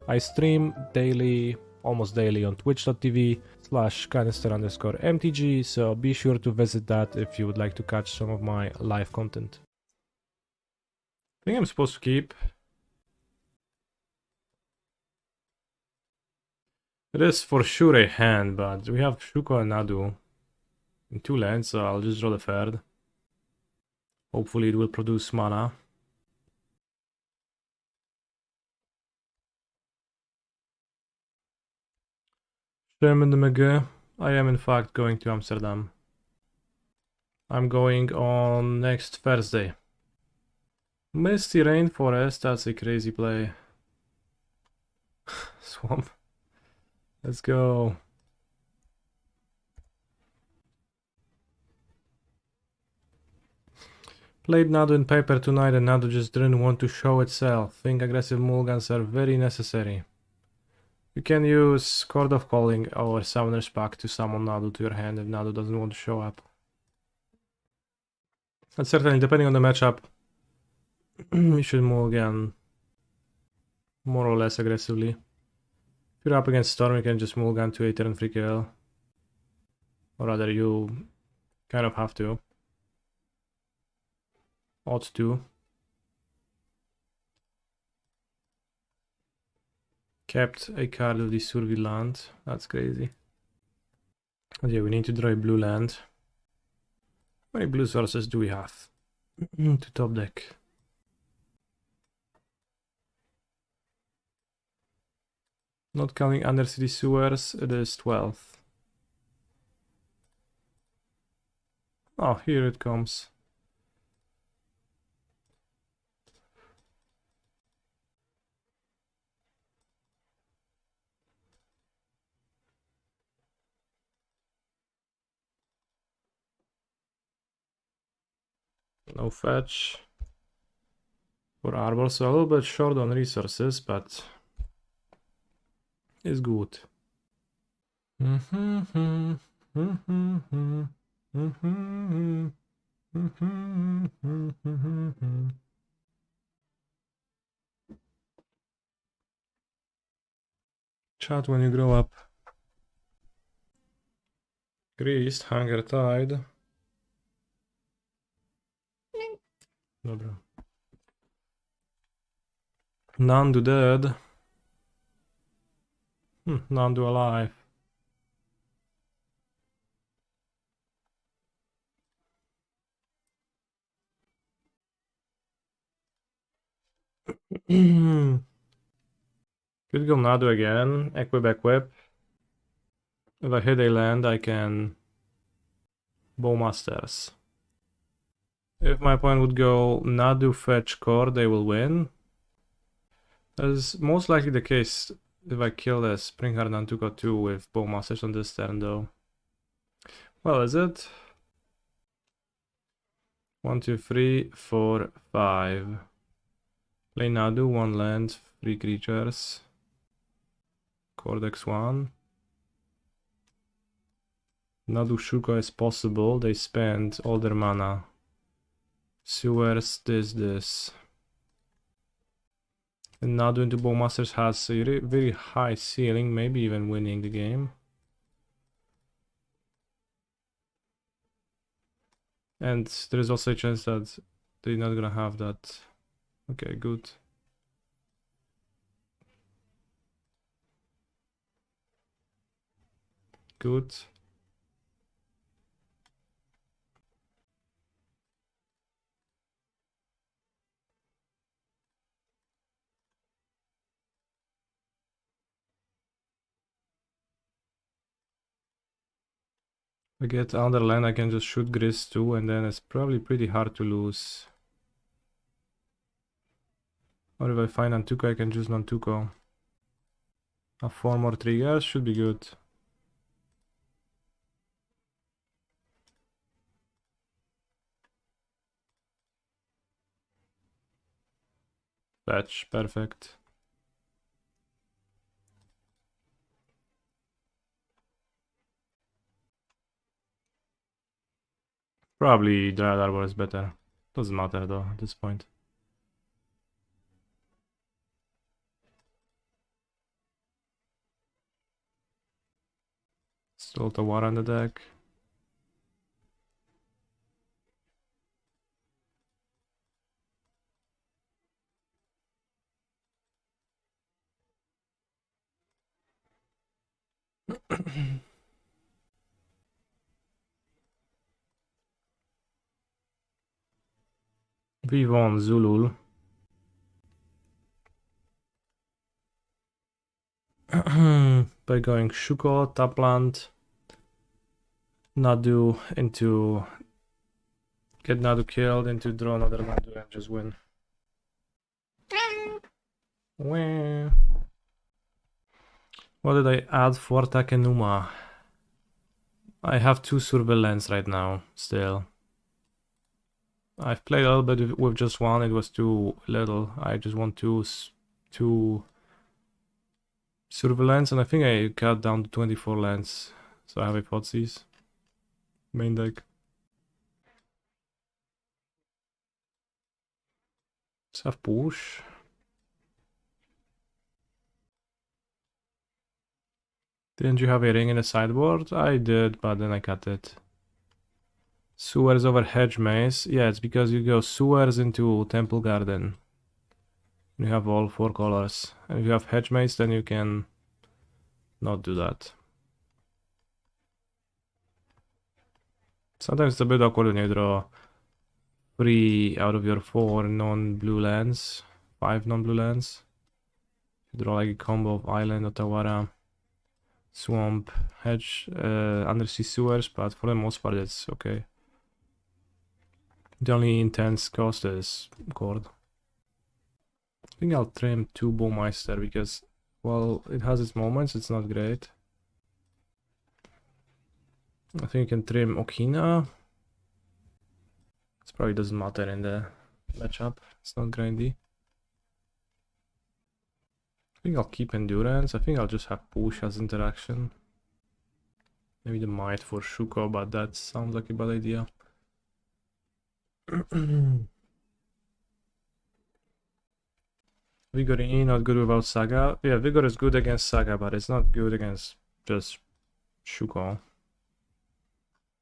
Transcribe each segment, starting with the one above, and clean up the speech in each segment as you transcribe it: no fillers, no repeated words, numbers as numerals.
I stream daily, almost daily on twitch.tv/canister_mtg, so be sure to visit that if you would like to catch some of my live content. I think I'm supposed to keep. It is for sure a hand, but we have Shuko and Nadu in 2 lands, so I'll just draw the third. Hopefully it will produce mana. Sherman de Mege. I am in fact going to Amsterdam. I'm going on next Thursday. Misty Rainforest, that's a crazy play. Swamp. Let's go. Played Nadu in paper tonight and Nadu just didn't want to show itself. Think aggressive mulligans are very necessary. You can use Chord of Calling or Summoner's Pact to summon Nadu to your hand if Nadu doesn't want to show up. And certainly, depending on the matchup, you should mulligan more or less aggressively. If you're up against Storm, you can just mulligan to a turn free kill. Or rather, you kind of have to. Ought to. Kept a card of the Survey land. That's crazy. But yeah, we need to draw a blue land. How many blue sources do we have to top deck? Not counting Undercity Sewers, it is 12. Oh, here it comes. No fetch for Arbor, so a little bit short on resources, but it's good. Chat when you grow up. Greased, Hunger Tide. Dobra. Nadu dead. Nadu alive. Could go Nadu again. Equip. If I hit a land, I can Bowmasters. If my opponent would go Nadu fetch Core, they will win. That is most likely the case if I kill the Springheart Nantuko 2 with Bowmasters on this turn though. Well, is it? 1, 2, 3, 4, 5. Play Nadu, 1 land, 3 creatures. Cordex 1. Nadu Shuko is possible, they spend all their mana. Sewers, this. And Nadu into Bowmasters has a very high ceiling, maybe even winning the game. And there is also a chance that they're not gonna have that. Okay, good. Good. If I get another land, I can just shoot Grizz too, and then it's probably pretty hard to lose. Or if I find Nantuko, I can choose Nantuko. 4 more triggers should be good. Fetch, perfect. Probably Dryad Arbor is better. Doesn't matter though at this point. Still Otawara in the deck. We won Zulul. By going Shuko, Tapland, Nadu into get Nadu killed, into draw another Nadu and just win. Wah. What did I add for Takenuma? I have 2 surveillance right now, still. I've played a little bit with just 1, it was too little. I just want 2 surveillance, and I think I cut down to 24 lands. So I have a Potsies. Main deck. Let's have push. Didn't you have a ring in the sideboard? I did, but then I cut it. Sewers over Hedge Maze. Yeah, it's because you go Sewers into Temple Garden. You have all 4 colors. And if you have Hedge Maze, then you can not do that. Sometimes it's a bit awkward when you draw 3 out of your 4 non-blue lands. 5 non-blue lands. You draw like a combo of Island, Otawara, Swamp, Hedge, Undercity Sewers, but for the most part it's okay. The only intense cost is Chord. I think I'll trim 2 Bowmasters because, while it has its moments, it's not great. I think you can trim Okina. It probably doesn't matter in the matchup, it's not grindy. I think I'll keep Endurance. I think I'll just have Push as interaction. Maybe the Mite for Shuko, but that sounds like a bad idea. Vigor E, not good without Saga. Yeah, Vigor is good against Saga, but it's not good against just Shuko.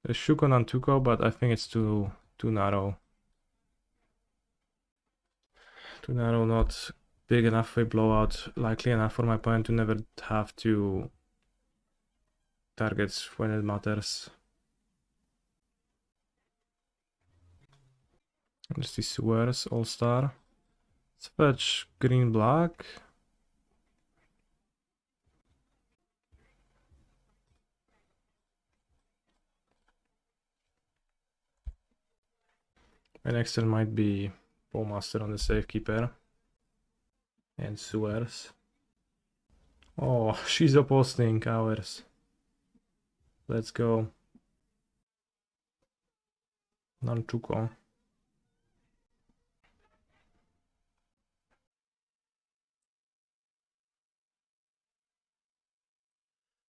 There's Shuko Nantuko, but I think it's too narrow. Too narrow, not big enough for a blowout, likely enough for my opponent to never have to targets when it matters. Misty Sewers, All-Star. Let's fetch green black. My next turn might be Bowmaster on the Safekeeper. And Sewers. Oh, she's opposing ours. Let's go. Nantuko.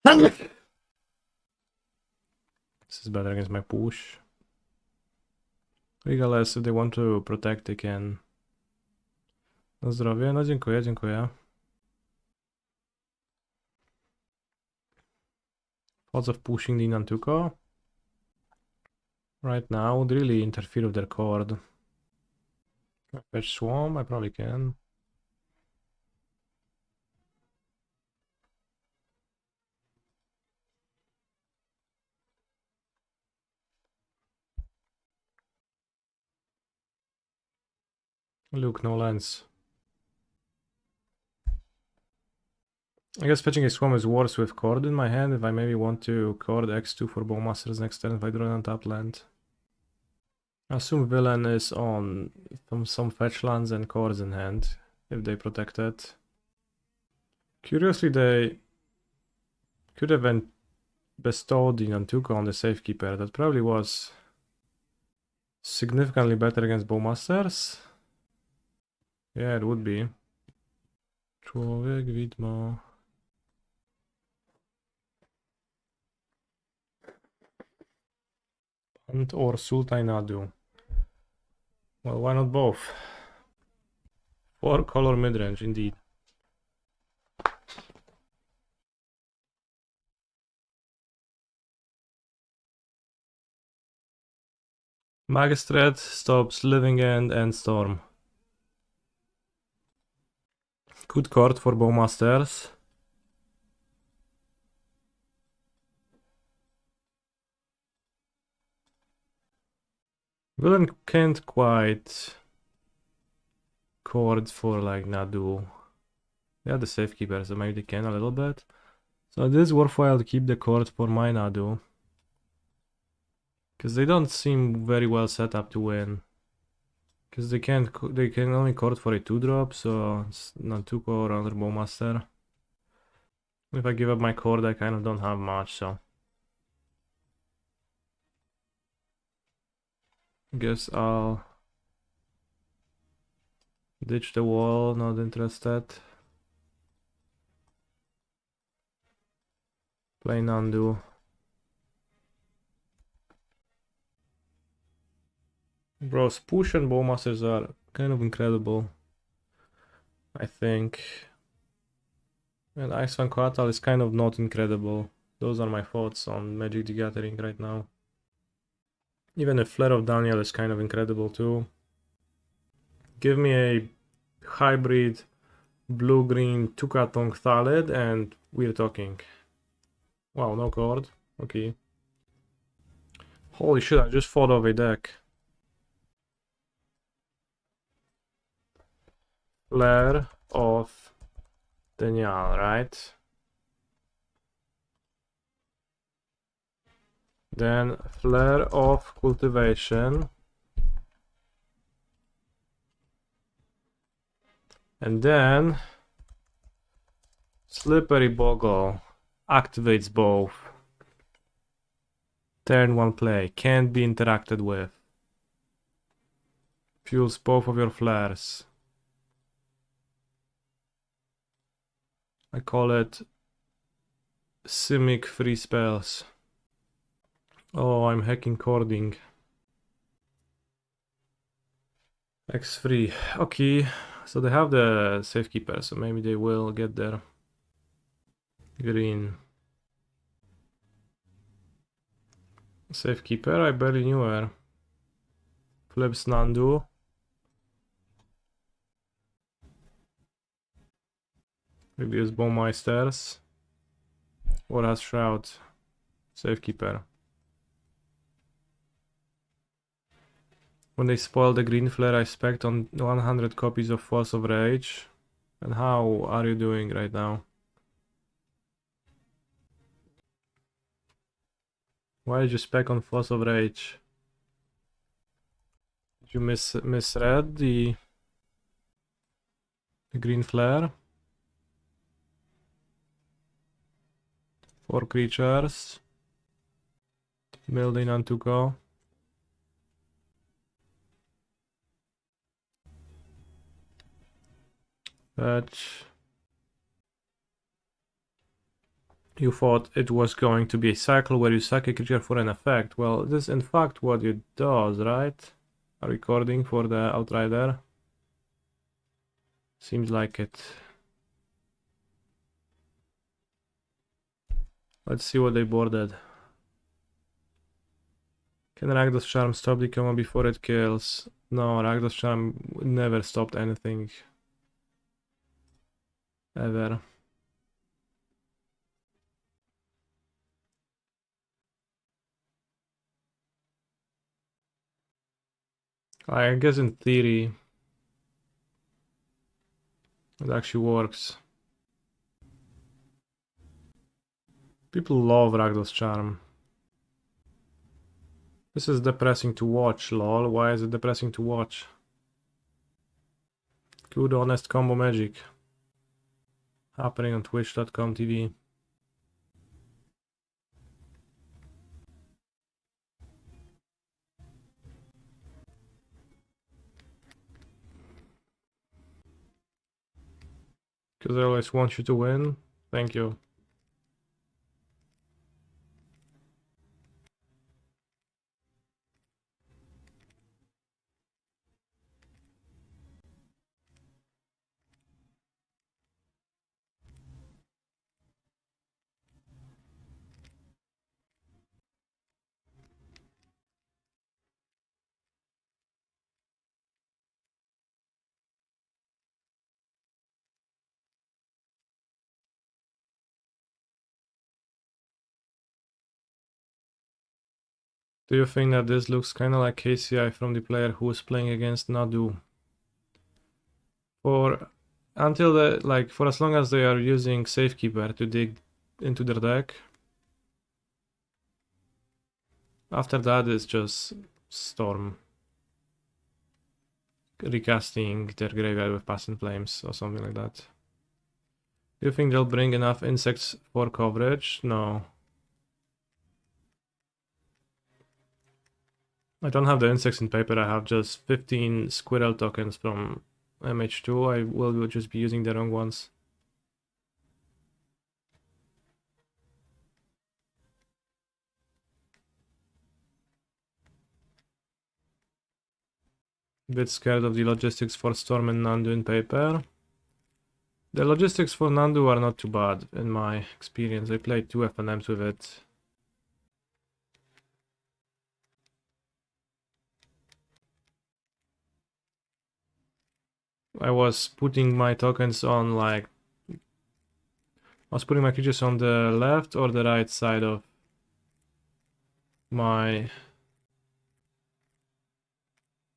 This is better against my push. Regardless, if they want to protect, they can. Na zdrowie, no dziękuję, dziękuję. Lots of pushing the Nantuko. Right now would really interfere with their Chord. Can I fetch Swamp? I probably can. Look, no lands. I guess fetching a Swamp is worse with Chord in my hand if I maybe want to Chord X2 for Bowmasters next turn if I draw an untapped land. I assume Villain is on some fetch lands and Chords in hand, if they protect it. Curiously, they could have bestowed the Nantuko on the Safekeeper. That probably was significantly better against Bowmasters. Yeah, it would be. Człowiek widmo. Or Sultai Nadu. Well, why not both? 4 color midrange, indeed. Magistrate stops Living End and Storm. Good card for Bowmasters. Villain can't quite chord for like Nadu. They are the Safekeeper, so maybe they can a little bit. So it is worthwhile to keep the chord for my Nadu. Because they don't seem very well set up to win. Because they can only chord for a 2-drop, so it's Nantuko or another Bowmaster. If I give up my chord, I kind of don't have much, so guess I'll ditch the wall, not interested. Play Nandu. Bros, push and Bowmasters are kind of incredible, I think. And Iceland Coatl is kind of not incredible. Those are my thoughts on Magic the Gathering right now. Even a Flare of Daniel is kind of incredible too. Give me a hybrid blue-green Tukatong Thalid and we're talking. Wow, no chord. Okay. Holy shit, I just thought of a deck. Flare of Daniel, right? Then Flare of Cultivation. And then Slippery Boggle activates both. Turn 1 play, can't be interacted with. Fuels both of your flares. I call it Simic free spells. Oh, I'm hacking cording. X3. Okay, so they have the Safekeeper, so maybe they will get there. Green. Safekeeper, I barely knew her. Flips Nandu. Maybe it's Bowmasters. Or has Shroud. Safekeeper. When they spoil the green flare, I spec on 100 copies of Force of Rage. And how are you doing right now? Why did you spec on Force of Rage? Did you misread the green flare? 4 creatures. Building Nantuko. Fetch. You thought it was going to be a cycle where you sack a creature for an effect. Well, this is in fact what it does, right? A recording for the Outrider. Seems like it. Let's see what they boarded. Can Rakdos Charm stop the combo before it kills? No, Rakdos Charm never stopped anything. Ever. I guess in theory it actually works. People love Rakdos Charm. This is depressing to watch, lol. Why is it depressing to watch? Good honest combo magic. Happening on twitch.com TV. Because I always want you to win. Thank you. Do you think that this looks kind of like KCI from the player who is playing against Nadu? For as long as they are using Safekeeper to dig into their deck. After that it's just Storm. Recasting their graveyard with Passing Flames or something like that. Do you think they'll bring enough insects for coverage? No. I don't have the insects in paper, I have just 15 squirrel tokens from MH2. I will just be using the wrong ones. Bit scared of the logistics for Storm and Nandu in paper. The logistics for Nandu are not too bad in my experience. I played 2 FNMs with it. I was putting my tokens on I was putting my creatures on the left or the right side of my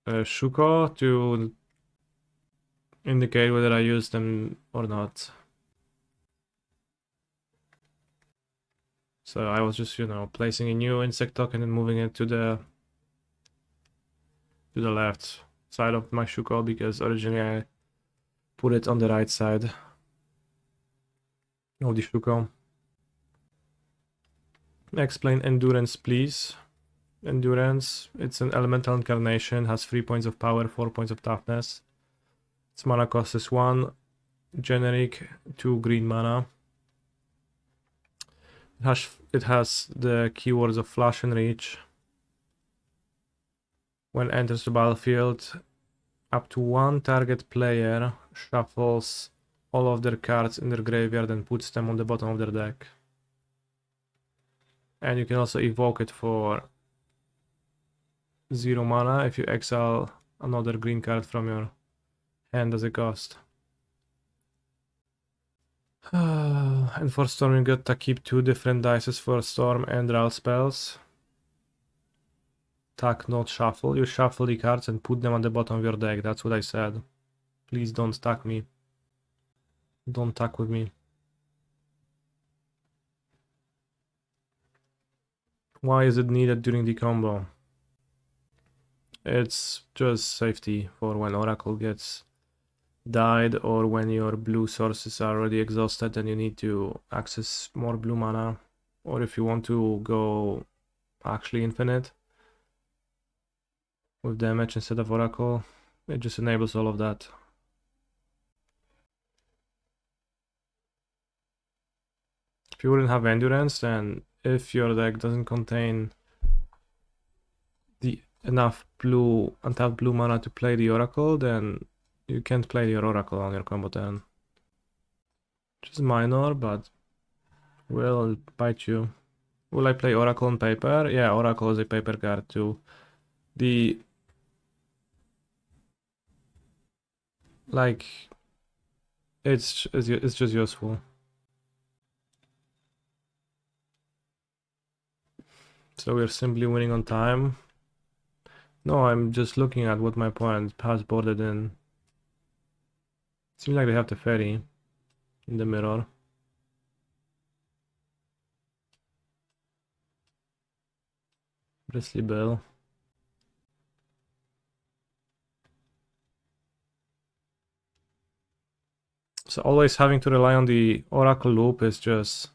Shuko to indicate whether I use them or not. So I was just, placing a new insect token and moving it to the left side of my Shuko because originally I put it on the right side of the Shuko. Explain Endurance, please. Endurance, it's an elemental incarnation, has 3 points of power, 4 points of toughness. Its mana cost is 1, generic, 2 green mana. It has the keywords of Flash and Reach. When enters the battlefield, up to 1 target player shuffles all of their cards in their graveyard and puts them on the bottom of their deck. And you can also evoke it for 0 mana if you exile another green card from your hand as a cost. And for Storm you got to keep 2 different dices for Storm and draw spells. Tack, not shuffle. You shuffle the cards and put them on the bottom of your deck. That's what I said. Please don't stack me. Don't tack with me. Why is it needed during the combo? It's just safety for when Oracle gets died or when your blue sources are already exhausted and you need to access more blue mana, or if you want to go actually infinite with damage instead of Oracle. It just enables all of that. If you wouldn't have Endurance, then if your deck doesn't contain enough blue, untapped blue mana to play the Oracle, then you can't play your Oracle on your combo turn. Which is minor, but will bite you. Will I play Oracle on paper? Yeah, Oracle is a paper card too. It's just useful. So we're simply winning on time. No, I'm just looking at what my opponent has boarded in. Seems like they have the Fairy in the mirror. Bristly Bill. So always having to rely on the Oracle loop is just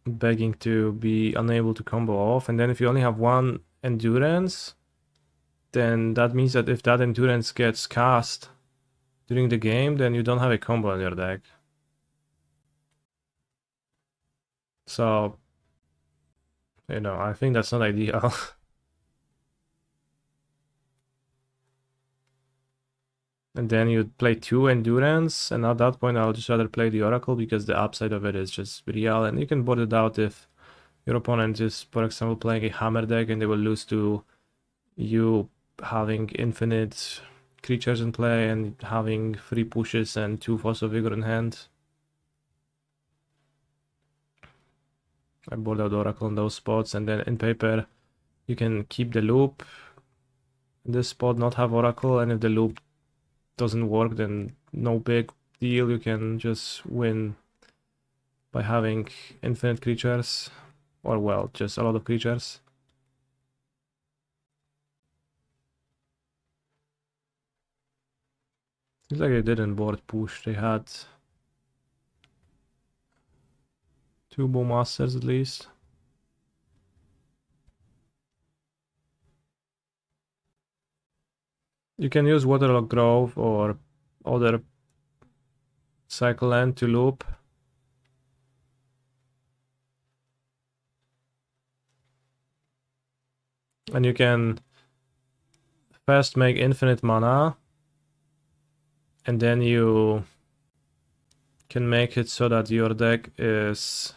begging to be unable to combo off. And then if you only have 1 Endurance, then that means that if that Endurance gets cast during the game, then you don't have a combo in your deck. So, I think that's not ideal. And then you play 2 Endurance, and at that point I'll just rather play the Oracle because the upside of it is just real, and you can board it out if your opponent is, for example, playing a Hammer deck and they will lose to you having infinite creatures in play and having 3 pushes and 2 Force of Vigor in hand. I board out Oracle on those spots, and then in paper you can keep the loop in this spot, not have Oracle, and if the loop doesn't work, then no big deal, you can just win by having infinite creatures, or well, just a lot of creatures. Seems like they didn't board push, they had 2 Bowmasters at least. You can use Waterlogged Grove or other cycle land to loop. And you can first make infinite mana, and then you can make it so that your deck is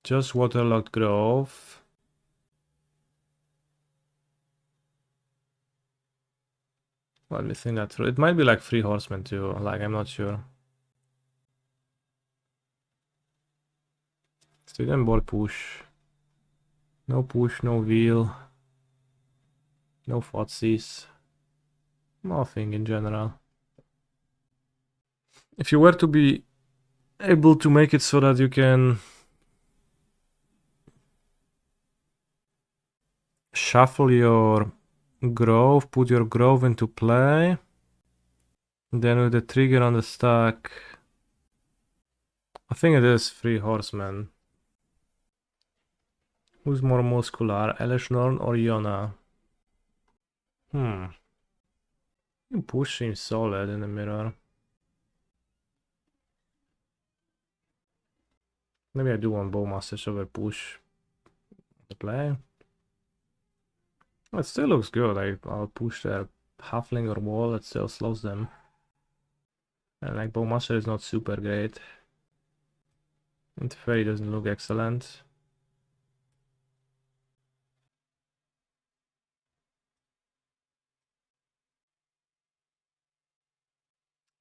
just Waterlogged Grove. Let me think that through. It might be like 3 Horsemen too, like I'm not sure. Student board push. No push, no wheel. No Fotsies. Nothing in general. If you were to be able to make it so that you can shuffle your Grove, put your Grove into play, then with the trigger on the stack, I think it is 3 Horsemen. Who's more muscular, Elishnorn or Yona? Push seems solid in the mirror. Maybe I do want Bowmasters over push the play. It still looks good. I'll push their Halfling or Wall, it still slows them. And like Bowmaster is not super great. And Fairy doesn't look excellent.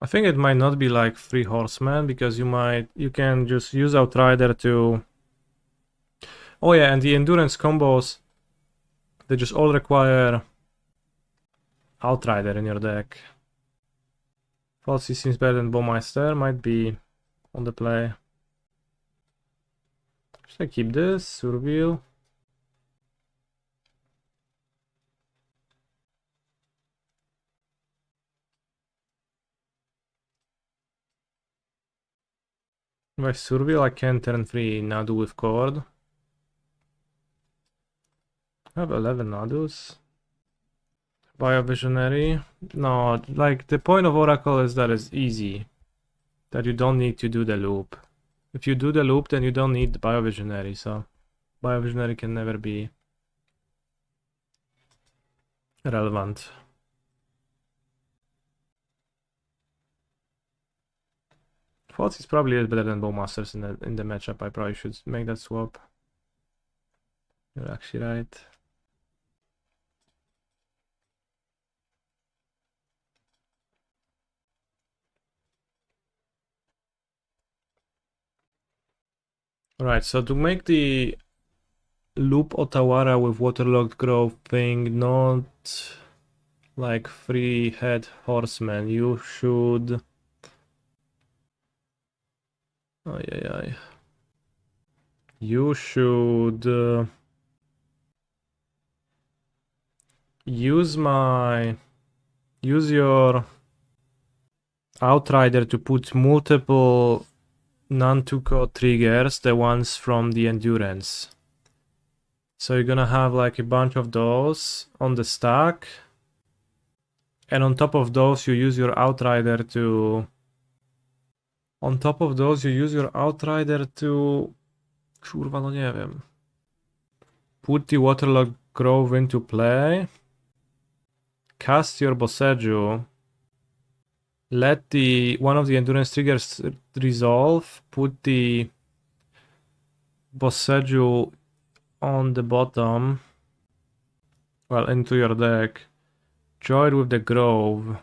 I think it might not be like 3 Horsemen, because you can just use Outrider to... Oh yeah, and the endurance combos, they just all require Outrider in your deck. Falsey seems better than Bowmaster, might be on the play. Should I keep this? Surveil. If I Surveil, I can turn 3 Nadu with Chord. I have 11 Nadus. Biovisionary. No, like the point of Oracle is that it's easy. That you don't need to do the loop. If you do the loop, then you don't need the Biovisionary, so Biovisionary can never be relevant. Thoughts is probably better than Bowmasters in the matchup. I probably should make that swap. You're actually right. Alright, so to make the loop Otawara with Waterlogged Grove thing not like 3 head horsemen, you should... You should use your Outrider to put multiple Nantuko triggers, the ones from the endurance. So you're gonna have like a bunch of those on the stack, and on top of those you use your Outrider to... Kurwa, no nie wiem. Put the Waterlogged Grove into play. Cast your Boseiju. Let one of the endurance triggers resolve. Put the Boseiju on the bottom. Well, into your deck. Draw it with the Grove.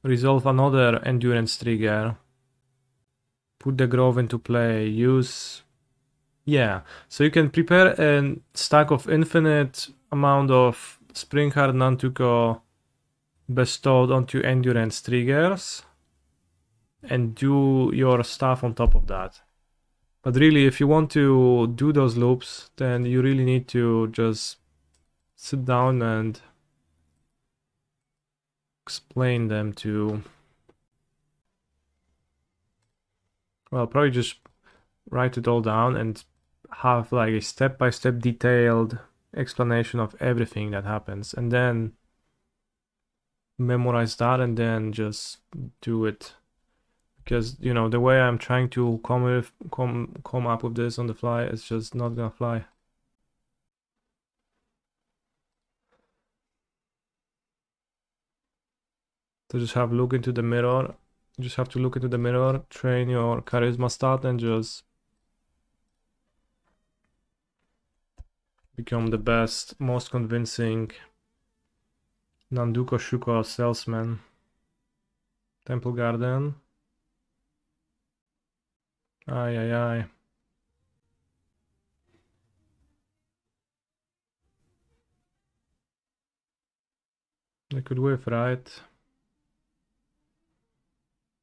Resolve another endurance trigger. put the grove into play, use... Yeah, so you can prepare a stack of infinite amount of Springheart Nantuko bestowed onto endurance triggers and do your stuff on top of that. But really, if you want to do those loops, then you really need to just sit down and explain them to... Well, probably just write it all down and have like a step-by-step detailed explanation of everything that happens, and then memorize that and then just do it. Because, you know, the way I'm trying to come up with this on the fly is just not gonna fly. So just have look into the mirror. You just have to look into the mirror, train your charisma stat, and just become the best, most convincing Nanduko Shuko salesman. Temple Garden. Ay, ay, ay. They could whiff, right?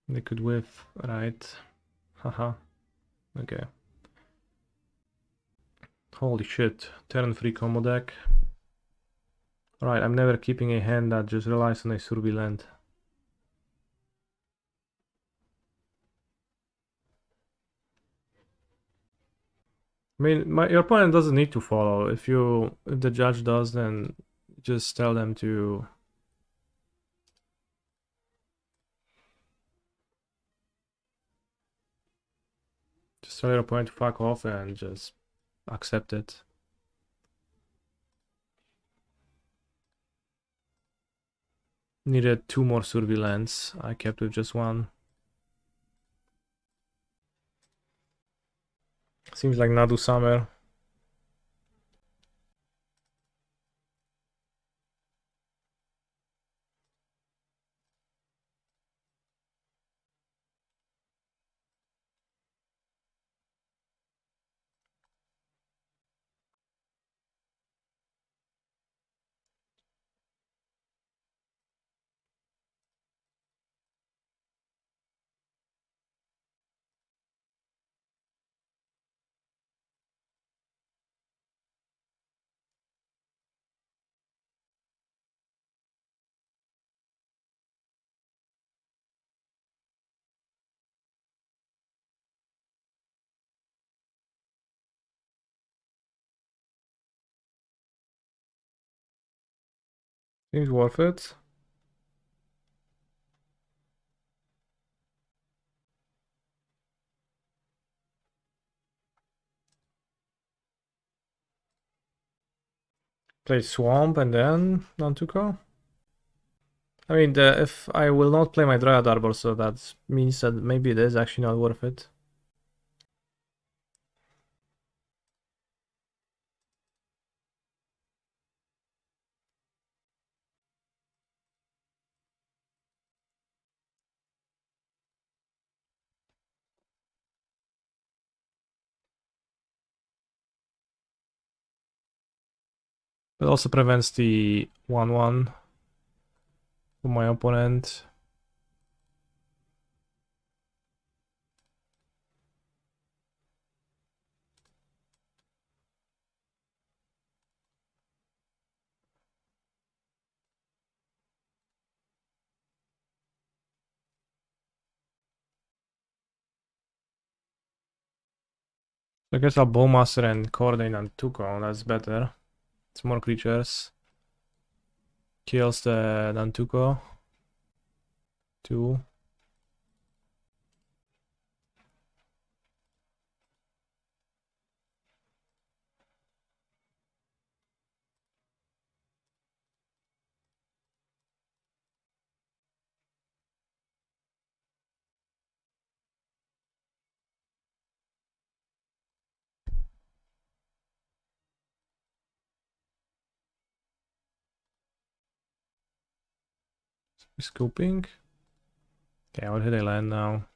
They could whiff, right? Haha. Okay. Holy shit. Turn 3 combo deck. Alright, I'm never keeping a hand that just relies on a surveillant. I mean, your opponent doesn't need to follow. If the judge does, then just tell them to... Just tell your opponent to fuck off and just accept it. Needed 2 more surveillance. I kept with just 1. Seems like Nadu Summer. Seems worth it. Play Swamp and then Nantuko. I mean, if I will not play my Dryad Arbor, so that means that maybe it is actually not worth it. It also prevents the 1-1 from my opponent. I guess I'll Bowmaster and Coordinate and Nantuko, that's better. It's more creatures. Kills the Nantuko. 2. Scooping. Okay, I will hit a land now.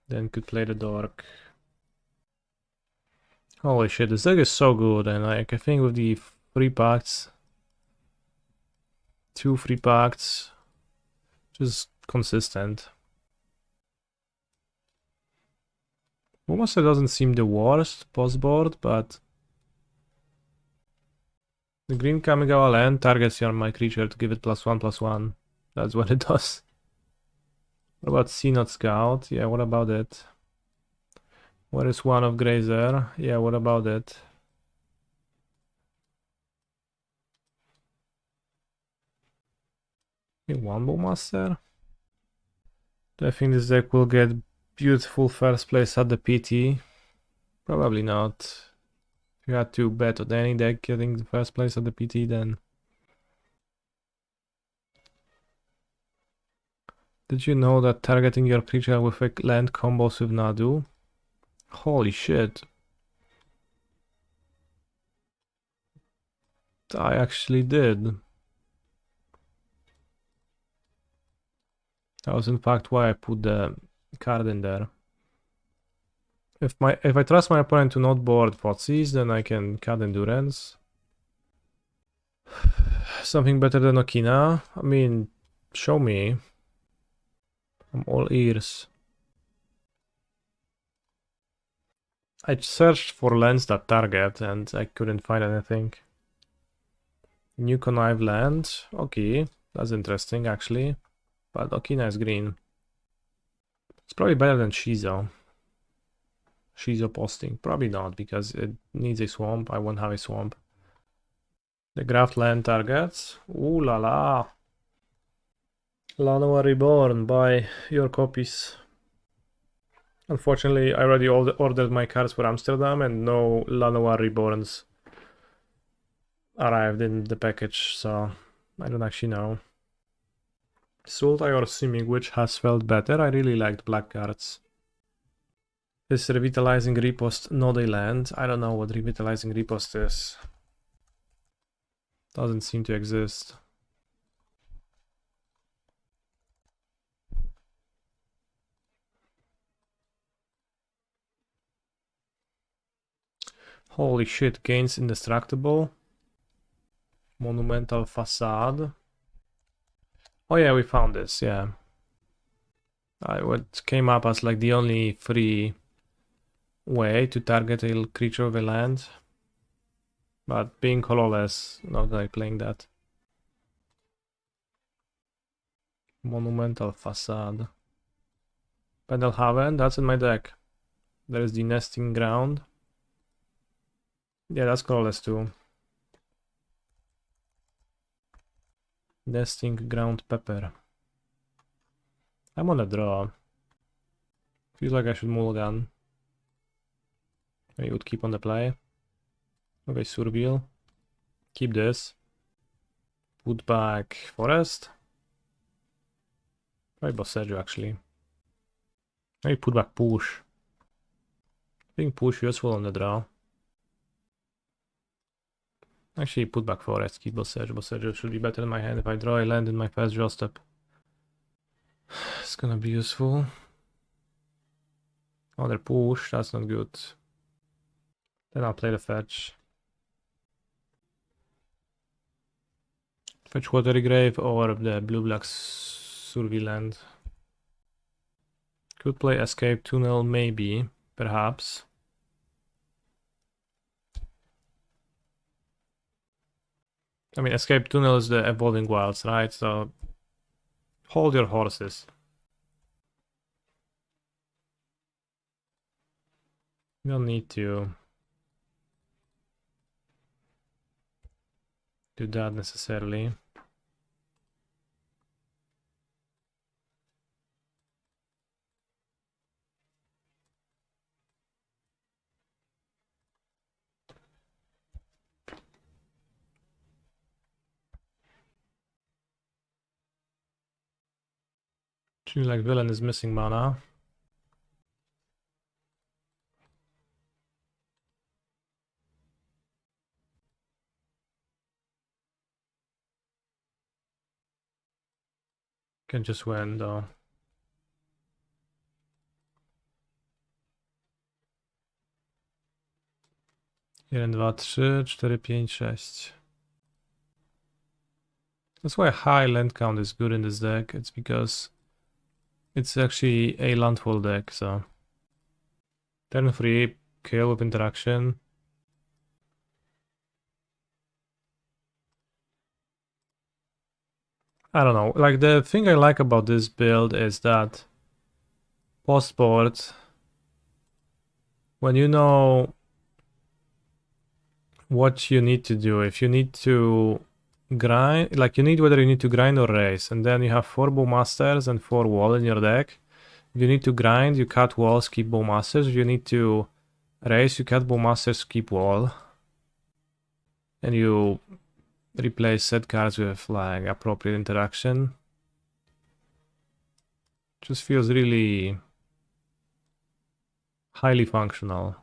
Then could play the Dork. Holy shit, this deck is so good, and like I think with the free pacts, 2 free pacts, just consistent. Bowmaster doesn't seem the worst post board, but the green Kamigawa land targets my creature to give it +1/+1. That's what it does. What about Synod Scout? Yeah, what about it? Where is one of Grazer? Yeah, what about it? Okay, one Bowmaster? Do I think this deck will get beautiful first place at the PT? Probably not. If you had to bet on any deck getting the first place at the PT, then... Did you know that targeting your creature with a land combos with Nadu? Holy shit. I actually did. That was in fact why I put the card in there. If I trust my opponent to not board Fotsies, then I can cut Endurance. Something better than Okina? I mean, show me. I'm all ears. I searched for lands that target and I couldn't find anything. New Connive land? Okay, that's interesting actually. But Okina is green. It's probably better than Shizo. Shizo posting. Probably not, because it needs a swamp. I won't have a swamp. The Graft land targets. Ooh la la. Lanoa Reborn, buy your copies. Unfortunately, I already ordered my cards for Amsterdam and no Lanoa Reborns arrived in the package, so I don't actually know. Sultai or Swimming, which has felt better? I really liked black cards. Is Revitalizing Riposte not a land? I don't know what Revitalizing Riposte is. Doesn't seem to exist. Holy shit, gains indestructible. Monumental Facade. Oh yeah, we found this, yeah. What came up as like the only free way to target a creature of a land. But being colorless, not like playing that. Monumental Facade. Pendelhaven, that's in my deck. There is the Nesting Ground. Yeah, that's colorless too. Nesting Ground Pepper. I'm on a draw. Feels like I should mulligan. I would keep on the play. Okay, Surveil. Keep this. Put back Forest. Try Boseiju actually. Maybe put back Push. I think Push useful on the draw. Actually, put back Forest, keep Boseiju. Boseiju should be better in my hand if I draw a land in my first draw step. It's gonna be useful. Another Push, that's not good. Then I'll play the fetch. Fetch Watery Grave or the blue-black Survey land. Could play Escape Tunnel, maybe, perhaps. I mean, Escape Tunnel is the Evolving Wilds, right? So, hold your horses. You don't need to do that necessarily. Seems like villain is missing mana. Can just win though. 1, 2, 3, 4, 5, 6. That's why high land count is good in this deck. It's because it's actually a landfall deck, so. Turn 3, kill with interaction. I don't know, like the thing I like about this build is that post-board, when you know what you need to do, if you need to grind, like you need whether you need to grind or race, and then you have 4 Bowmasters and 4 wall in your deck. If you need to grind, you cut walls, keep Bowmasters. If you need to race, you cut Bowmasters, keep wall. And you replace set cards with like appropriate interaction. Just feels really highly functional.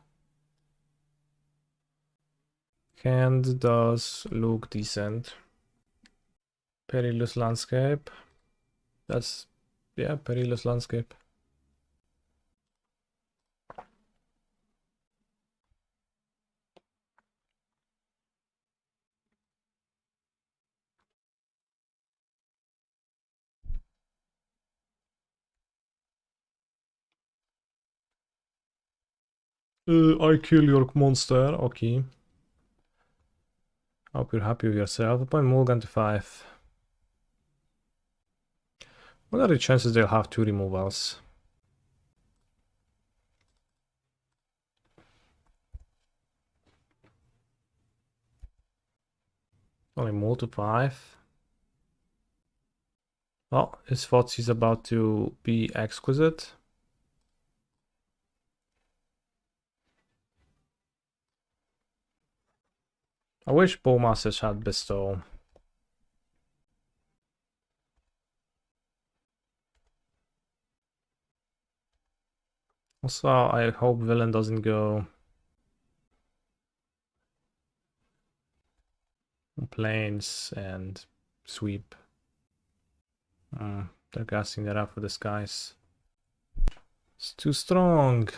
Hand does look decent. Perilous Landscape. That's, yeah, Perilous Landscape. I kill your monster, okay. Hope you're happy with yourself. Appoint Mulligan to 5. What are the chances they'll have 2 removals? Only Mull to 5. Oh, his thoughts is about to be exquisite. I wish Bowmasters had Bestow. Also, I hope Villain doesn't go Plains and Sweep. They're casting that up for the skies. It's too strong.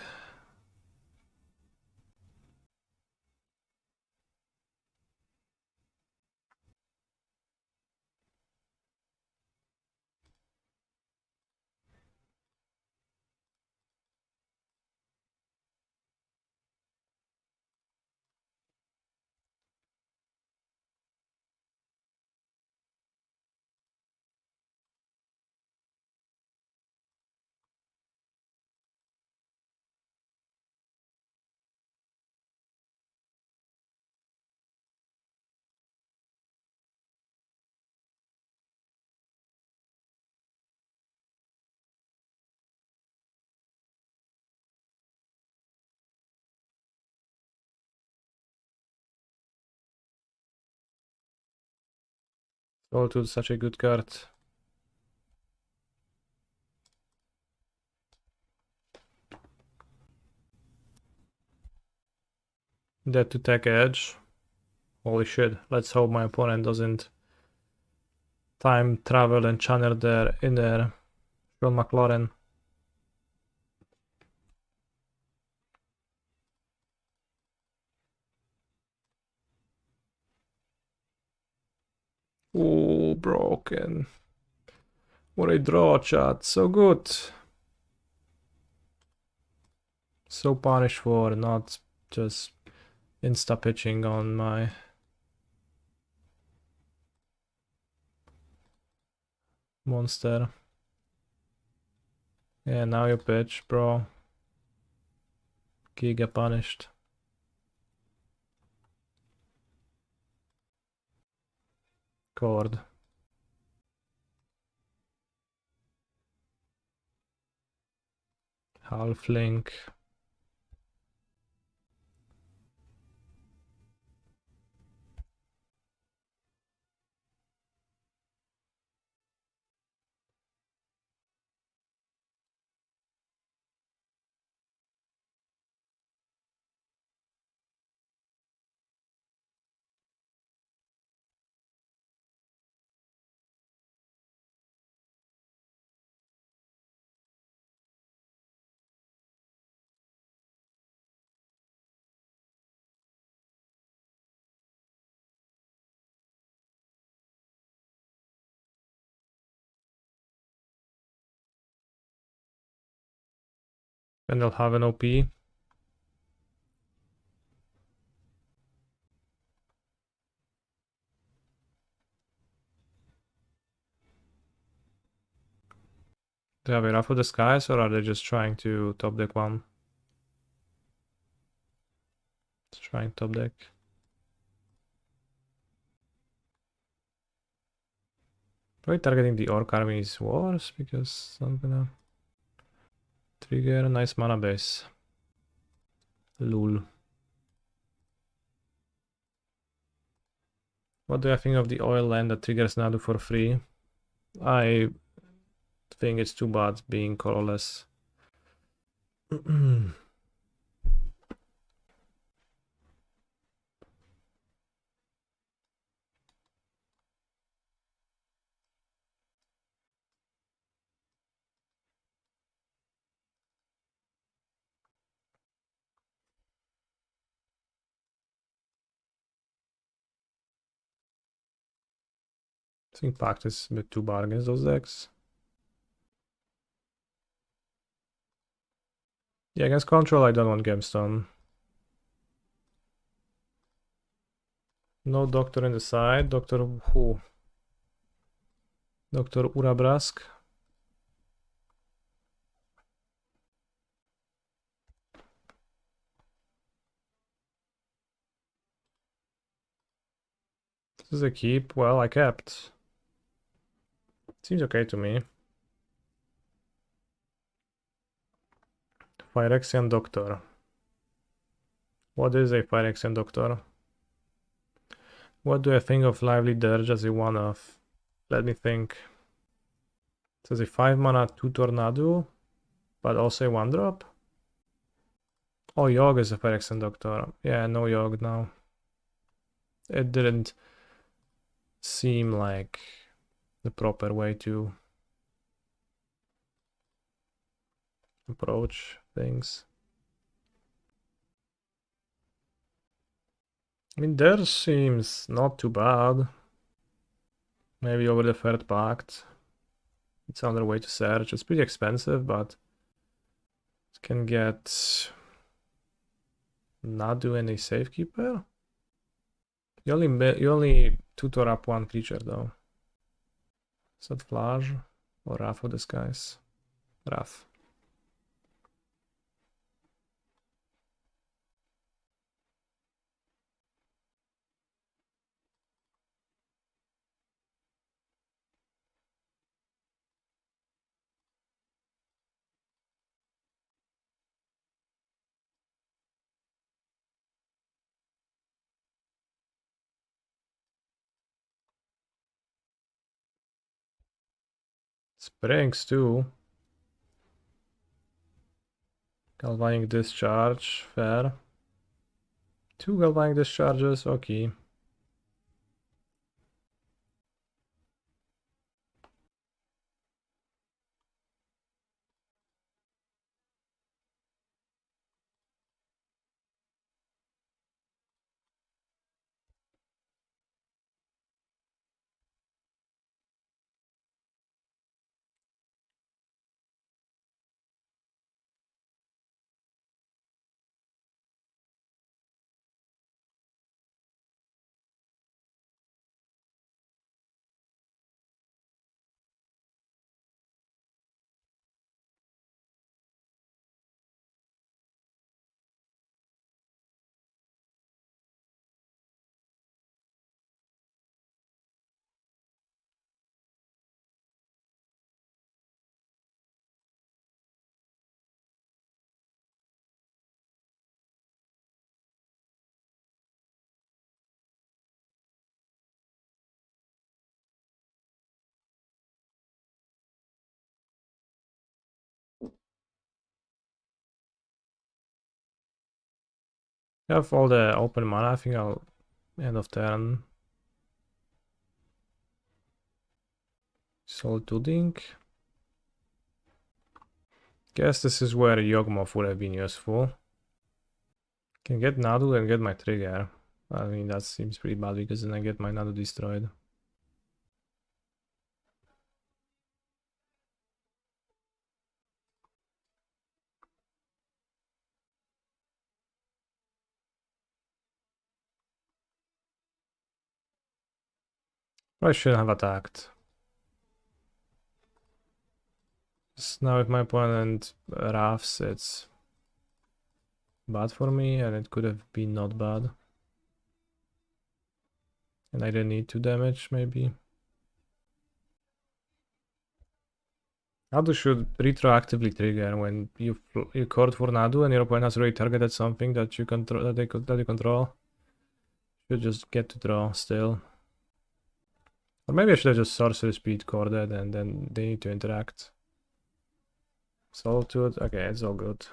Solitude, such a good card. Dead to tech edge. Holy shit, let's hope my opponent doesn't time travel and channel their inner Sean McLaurin. Ooh, broken. What a draw, chat. So good. So punished for not just insta pitching on my monster. Yeah, now you pitch, bro. Giga punished. Chord. Halfling. Pendelhaven OP. Do they have a Wrath of the Skies, or are they just trying to top deck one? Let's try and top deck. Probably targeting the Orc Army's Wars, because I'm gonna trigger a nice mana base. Lul. What do I think of the oil land that triggers Nadu for free? I think it's too bad being colorless. I think Pact is a bit too bad against those decks. Yeah, against control I don't want Gemstone. No Doctor in the side. Doctor who? Dr. Urabrask. This is a keep. Well, I kept. Seems okay to me. Phyrexian Doctor. What is a Phyrexian Doctor? What do I think of Lively Dirge as a one-off? Let me think. It says a 5 mana 2 Tornado, but also a 1-drop? Oh, Yogg is a Phyrexian Doctor. Yeah, no Yogg now. It didn't seem like the proper way to approach things. I mean, theirs seems not too bad. Maybe over the third Pact. It's another way to search. It's pretty expensive, but it can get Nadu and a Safekeeper. You only tutor up one creature though. Is that Flash or Wrath of the Skies? Wrath. Springs too. Galvanic Discharge, fair. 2 Galvanic Discharges, okay. I have all the open mana. I think I'll end of turn. Soul Tudding. Guess this is where Yawgmoth would have been useful. Can get Nadu and get my trigger. I mean, that seems pretty bad because then I get my Nadu destroyed. I shouldn't have attacked. Now if my opponent rafts, it's bad for me, and it could have been not bad. And I didn't need 2 damage, maybe. Nadu should retroactively trigger when you chord for Nadu and your opponent has already targeted something that you control, that you control. Should just get to draw still. Or maybe I should have just sorcery speed chorded and then they need to interact. Solitude, okay, it's all good.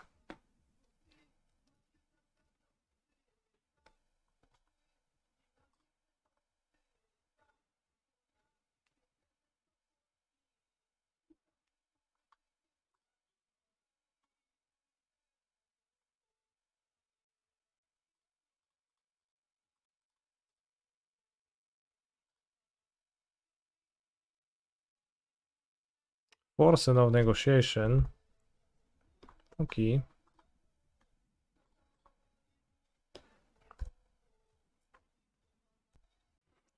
Force of negotiation. Okay.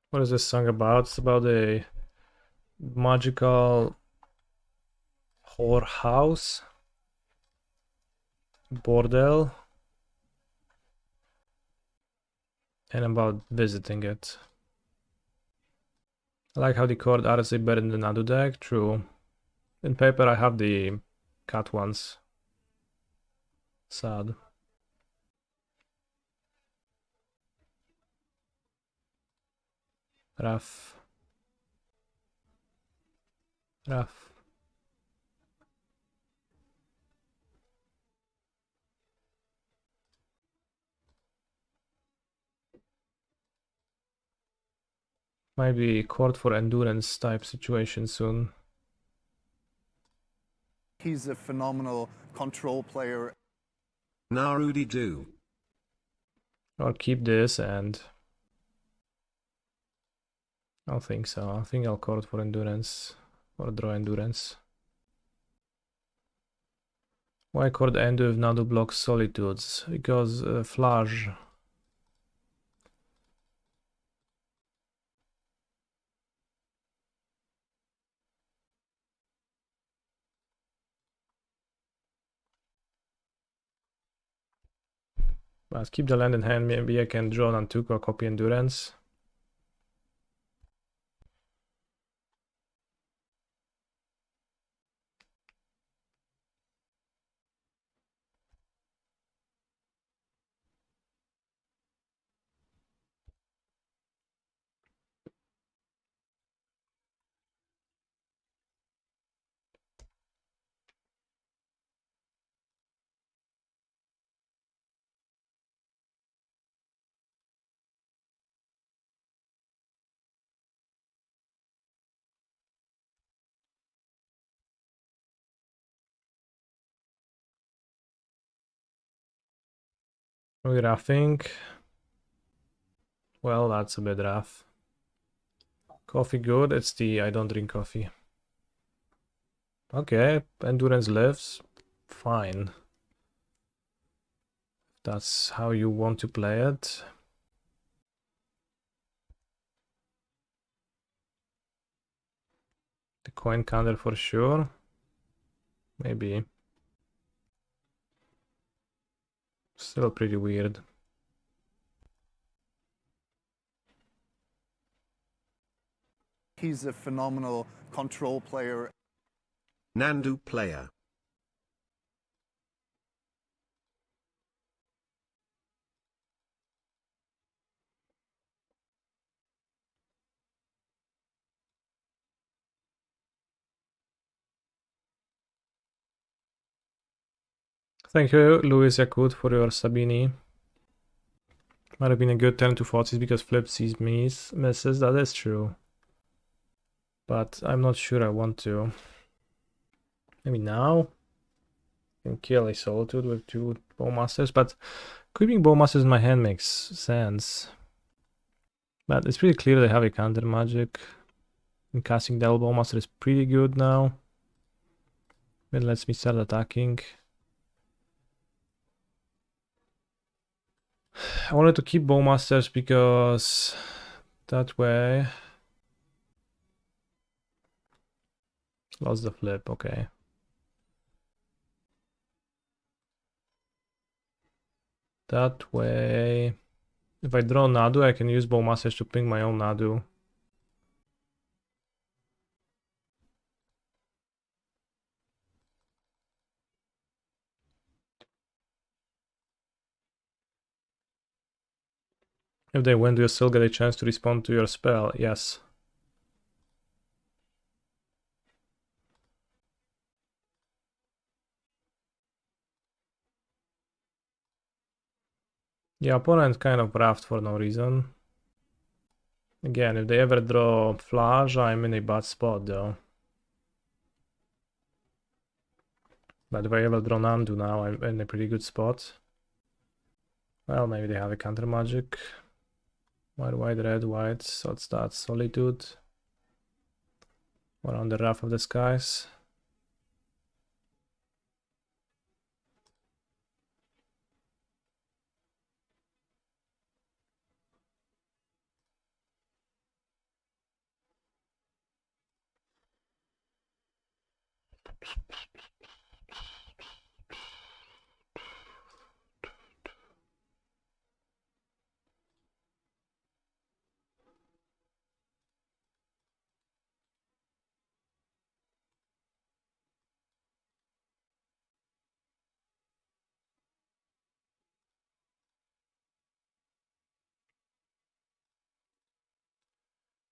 What is this song about? It's about a magical whorehouse, bordel, and about visiting it. I like how the chord arts are better in the Nadu deck, true. In paper I have the cat ones. Sad. Rough. Rough. Might be court for endurance type situation soon. He's a phenomenal control player. Narudi do. Or keep this and... I don't think so. I think I'll court for endurance. Or draw endurance. Why court Endu if Nadu blocks solitudes? Because flash. But keep the land in hand, maybe I can draw Nantuko, copy endurance. We're roughing. Well, that's a bit rough. Coffee good, it's the I don't drink coffee. Okay, endurance lives. Fine. That's how you want to play it. The coin counter for sure. Maybe. Still pretty weird. He's a phenomenal control player. Nandu player. Thank you, Luis Yakut, for your Sabini. Might have been a good turn to Forces because Flip sees misses, that is true. But I'm not sure I want to. Maybe now? I can kill a Solitude with 2 Bowmasters, but keeping Bowmasters in my hand makes sense. But it's pretty clear they have a counter magic. And casting Devil Bowmaster is pretty good now. It lets me start attacking. I wanted to keep Bowmasters because that way Lost the flip, okay. That way... If I draw Nadu, I can use Bowmasters to ping my own Nadu. If they win, do you still get a chance to respond to your spell? Yes. The opponent kind of raft for no reason. Again, if they ever draw Flash, I'm in a bad spot though. But if I ever draw Nandu now, I'm in a pretty good spot. Well, maybe they have a counter magic. White, red, white, so it's that Solitude. Or on the Wrath of the Skies.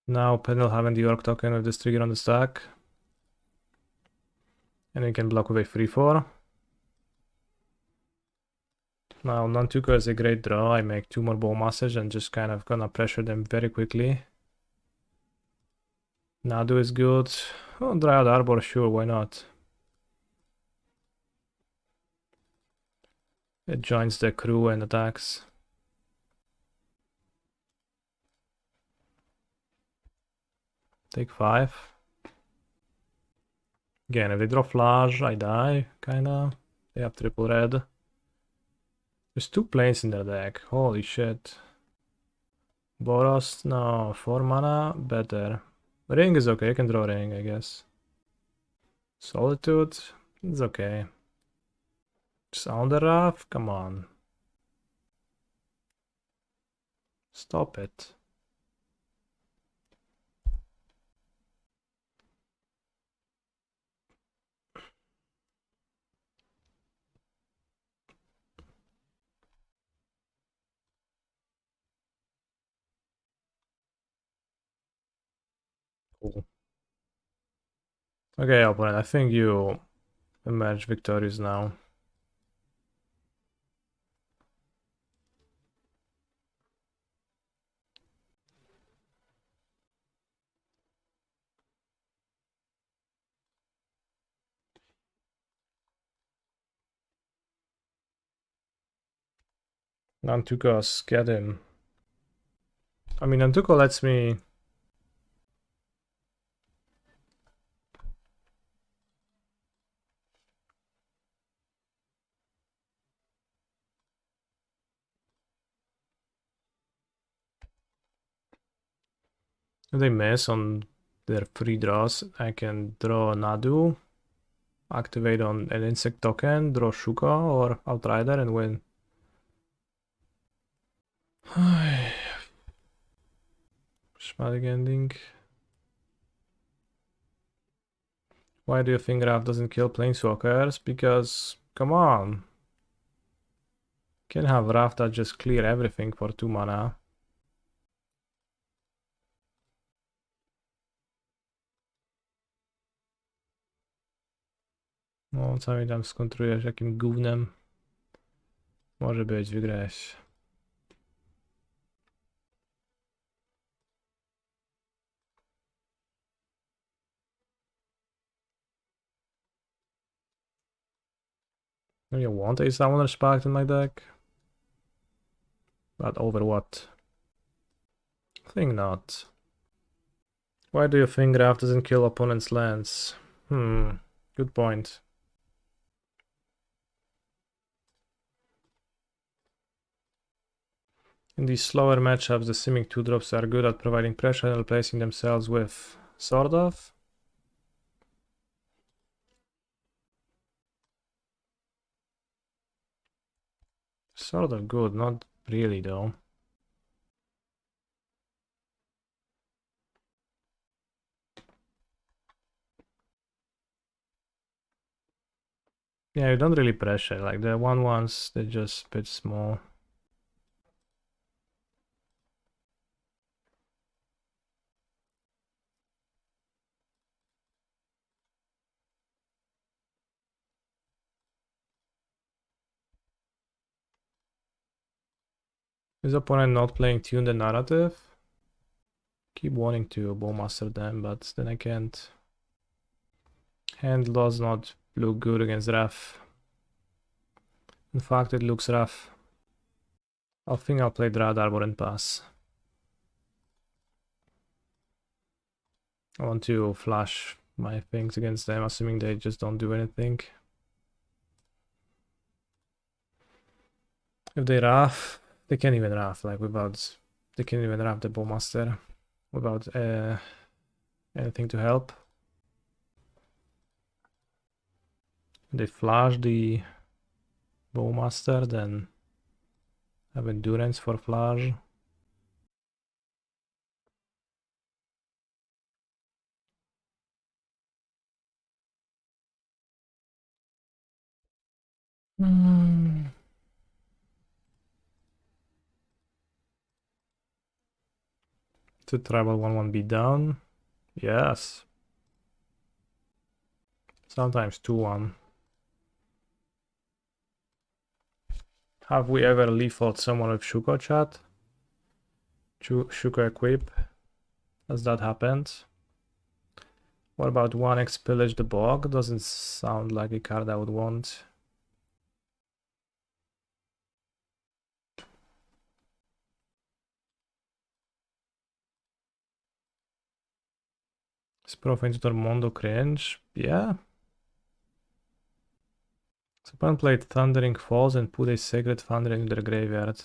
Now Pendelhaven the Orc token with this trigger on the stack. And we can block with a 3/4. Now Nantuko is a great draw. I make 2 more Bowmasters and just kind of gonna pressure them very quickly. Nadu is good. Oh, Dryad Arbor, sure, why not? It joins the crew and attacks. Take 5. Again, if they draw Flash, I die, kinda. They have triple red. There's 2 planes in their deck, holy shit. Boros, no, 4 mana, better. Ring is okay, I can draw Ring, I guess. Solitude, it's okay. Sound the Wrath, come on. Stop it. Cool. Okay, opponent, I think you emerge victorious now. Nantuko's, get him. I mean, Nantuko lets me... If they miss on their free draws, I can draw Nadu, activate on an insect token, draw Shuka or Outrider and win. Schmatic ending. Why do you think Wrath doesn't kill Planeswalkers? Because, come on. Can have Wrath that just clear everything for 2 mana. No, cały tam skontrujesz jakim gównem. Może być, wygrałeś. Do you want a Summoner's Pact in my deck? But over what? I think not. Why do you think Wrath doesn't kill opponent's lands? Good point. In these slower matchups, the Simic 2-drops are good at providing pressure and replacing themselves with, sort of. Sort of good, not really though. Yeah, you don't really pressure, like the 1/1s, they're just a bit small. Is opponent not playing Tune the Narrative? Keep wanting to Bowmaster them, but then I can't. Hand does not look good against Raf. In fact, it looks rough. I think I'll play Dryad Arbor and pass. I want to flash my things against them, assuming they just don't do anything. If they Raf, they can't even Raf, like without... They can't even Raf the Bowmaster without anything to help. They flash the Bowmaster, then have Endurance for flash. To tribal 1/1 beat down. Yes. Sometimes 2/1. Have we ever lethal someone with Shuko chat? Shuko equip? Has that happened? What about 1x Pillage the Bog? Doesn't sound like a card I would want. Is Profane Tutor Mondo cringe? Yeah. Someone played Thundering Falls and put a Sacred Thunder in their graveyard.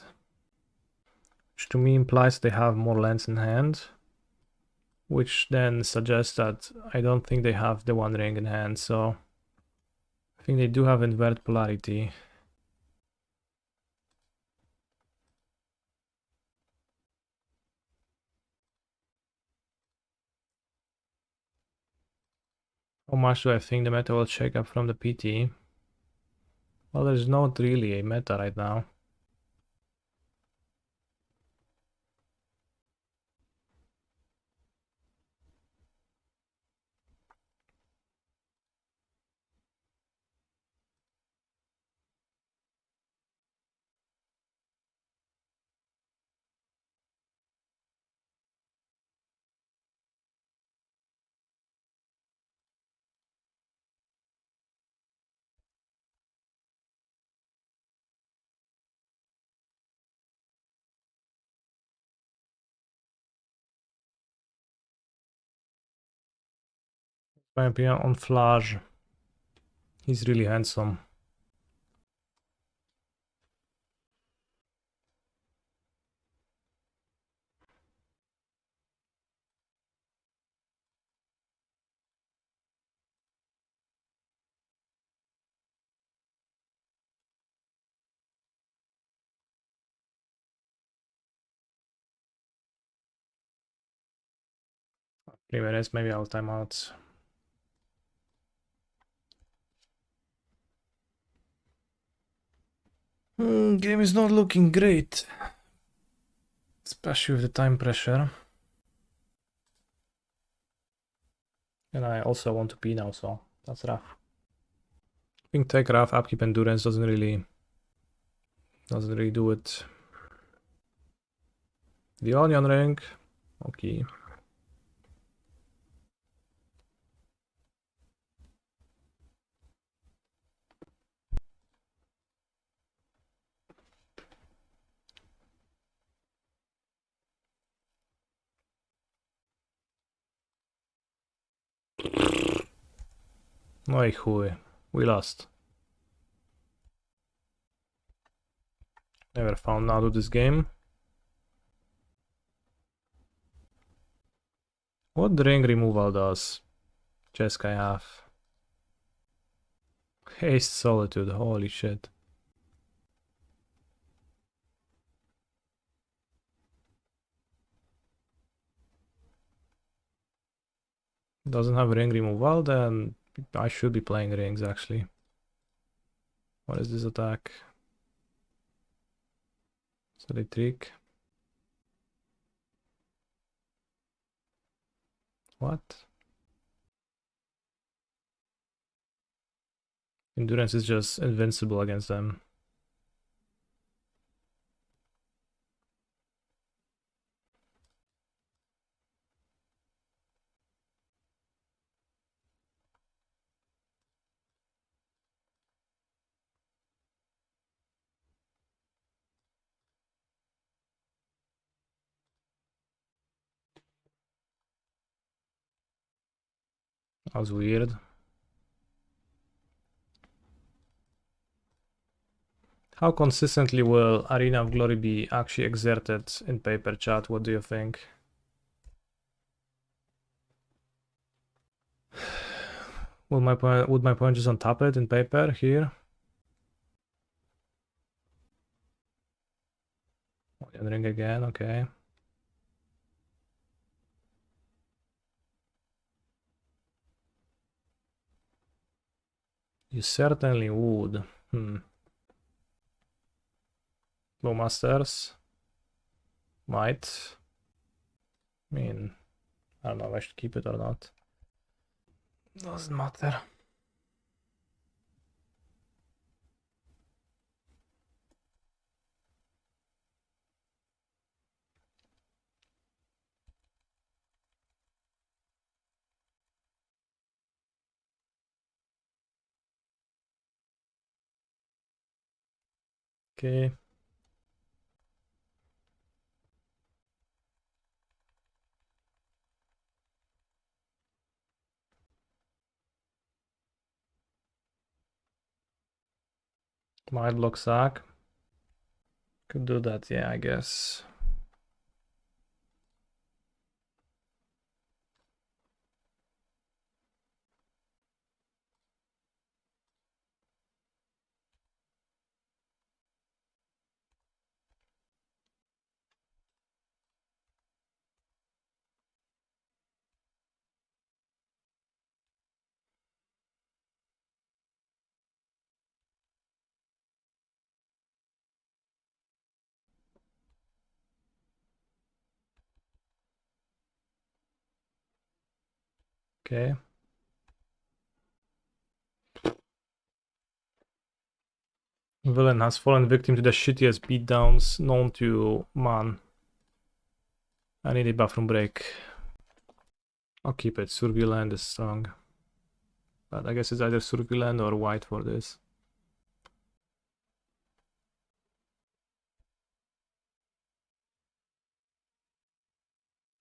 Which to me implies they have more lands in hand. Which then suggests that I don't think they have the One Ring in hand, so I think they do have Invert Polarity. How much do I think the meta will shake up from the PT? Well, there's not really a meta right now. My opinion on Flash, he's really handsome. Anyways, maybe I'll time out. Game is not looking great, especially with the time pressure. And I also want to pee now, so that's rough. I think take rough, upkeep endurance doesn't really do it. The onion ring, okay. No i chuj, we lost. Never found Nadu this game. What the ring removal does? Chesk I have. Haste Solitude, holy shit. doesn't have ring removal, then I should be playing rings actually. What is this attack? Silly trick. What? Endurance is just invincible against them. That was weird. How consistently will Arena of Glory be actually exerted in paper, chat? What do you think? Would my opponent just untap it in paper here? Ring again, okay. You certainly would. Bowmasters. Might. I mean, I don't know if I should keep it or not. Doesn't matter. Okay. Might block sack. Could do that, yeah, I guess. Okay. Villain has fallen victim to the shittiest beatdowns known to man. I need a bathroom break. I'll keep it. Surveillant is strong. But I guess it's either Surveillant or white for this.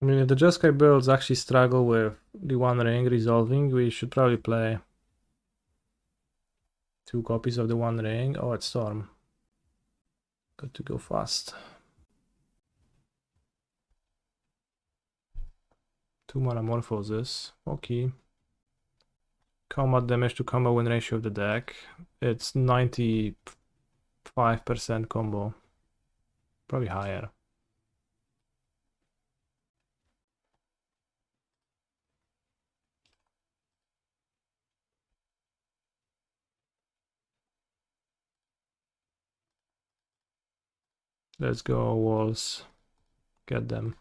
I mean, if the Jeskai builds actually struggle with the One Ring resolving, we should probably play 2 copies of the One Ring. Oh, it's Storm. Got to go fast. 2 mana Morphosis. Okay. Combat damage to combo win ratio of the deck. It's 95% combo. Probably higher. Let's go, walls. Get them.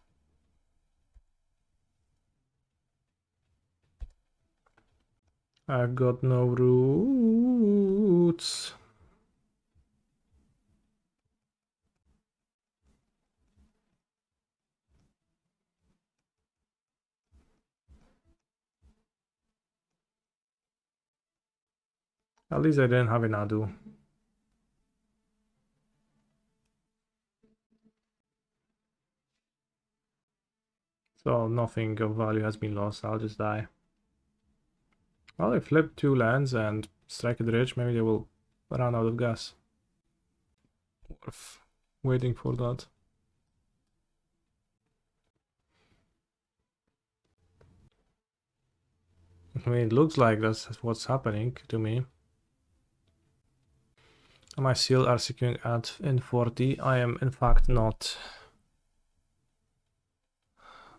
I got no roots. At least I didn't have a Nadu. So nothing of value has been lost. I'll just die. Well, I flip 2 lands and strike it rich. Maybe they will run out of gas. Worth waiting for that. I mean, it looks like that's what's happening to me. My seal are securing at in 40. I am in fact not.